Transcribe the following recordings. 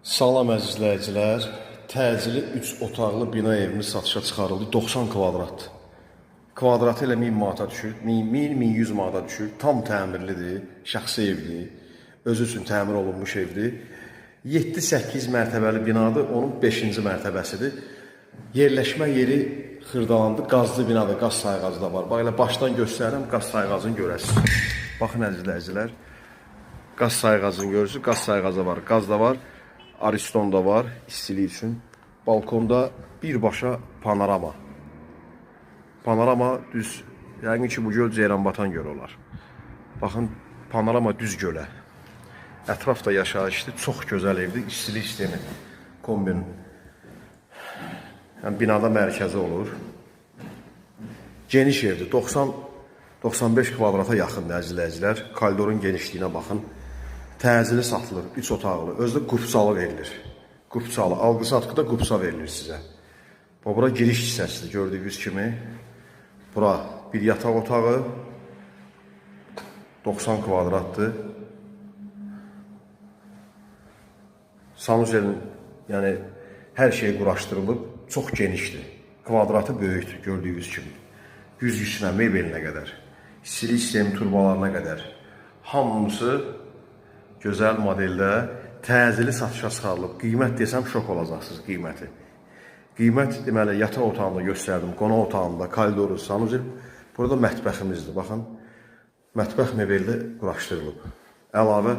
Salam əzizləyicilər, təcili 3 otaqlı bina evimiz satışa çıxarıldı. 90 kvadrat. Kvadratı elə 1000 manata düşür, 1000-1100 manata düşür. Tam təmirlidir, şəxsi evdir, özü üçün təmir olunmuş evdir. 7-8 mərtəbəli binadır, onun 5-ci mərtəbəsidir. Yerləşmə yeri Xırdalandı, qazlı binadır, qaz sayğacı da var. Bax elə başdan göstərirəm, qaz sayğacını görəsiniz. Baxın əzizləyicilər, qaz sayğacını görürsünüz, qaz sayğacı var, qaz da var. Ariston da var, istilik üçün. Balkonda birbaşa panorama. Panorama düz, yəqin ki bu göl Ceyranbatan gölü olar. Baxın, panorama düz gölə. Ətrafda yaşayışlı, çox gözəl evdir, istilik sistemi. Kombin. Yəni, binada mərkəzi olur. Geniş evdir, 90-95 kvadrata yaxındır əzizləyicilər. Koridorun genişliyinə baxın. Təcili satılır, 3 otaqlı, özdə qupsalı verilir. Qupsalı, alqı-satqıda qupsa verilir sizə. Bura giriş hissəsidir, gördüyünüz kimi. Bura bir yataq otağı, 90 kvadratdır. Sanuzelin, yəni hər şey quraşdırılıb, çox genişdir. Kvadratı böyükdür, gördüyünüz kimi. Güzgüsünə, mebelinə qədər, istilik sistemi turbalarına qədər. Hamısı gözəl modeldə təcili satışa çıxarılıb. Qiymət desəm şok olacaqsınız qiyməti. Qiymət deməli yataq otağında göstərdim, qonaq otağında, koridoru, sanuzel. Burada mətbəximizdir. Baxın, mətbəx mebeldə quraşdırılıb. Əlavə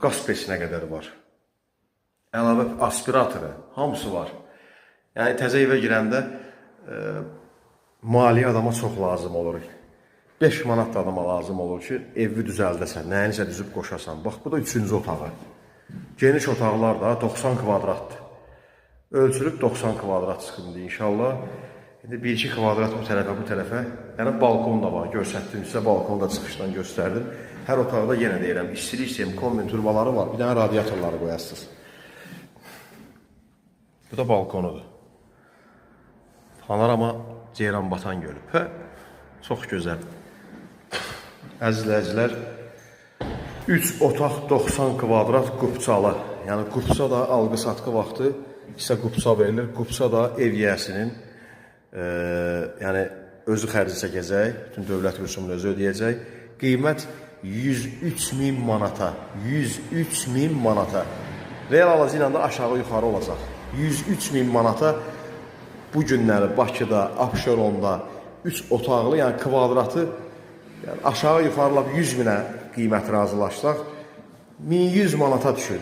qaz peçinə qədər var. Əlavə aspiratoru, hamısı var. Yəni təzə evə girəndə maliyyə adama çox lazım olur. 5 manat da adama lazım olur ki, evi düzəldəsən, nəyinizə düzüb qoşasan. Bax, bu da 3-cü otağı. Geniş otaqlar da 90 kvadratdır. Ölçülüb 90 kvadrat çıxımdır inşallah. İndi 1-2 kvadrat bu tərəfə, bu tərəfə. Yəni, balkon da var, göstərdim sizə, balkonu da çıxışdan göstərdim. Hər otaqda yenə deyirəm, istilik sistemi, kombin turbaları var, bir dənə radiatorları qoyasınız. Bu da balkonudur. Panorama Ceyranbatan gölü. Çox gözəl. Əzizləyicilər, 3 otaq 90 kvadrat qupçalı. Yəni, qupça da alqı-satqı vaxtı isə qupça verilir. Qupça da ev yiyəsinin yəni, özü xərci çəkəcək, bütün dövlət rüsumunu özü ödəyəcək. Qiymət 103.000 manata. 103.000 manata. Real alıcı ilə də aşağı-yuxarı olacaq. 103.000 manata bu günləri Bakıda, Abşeronda 3 otaqlı, yəni kvadratı yəni aşağı yuxarılab 100 minə qiymət razılaşsaq 1100 manata düşür.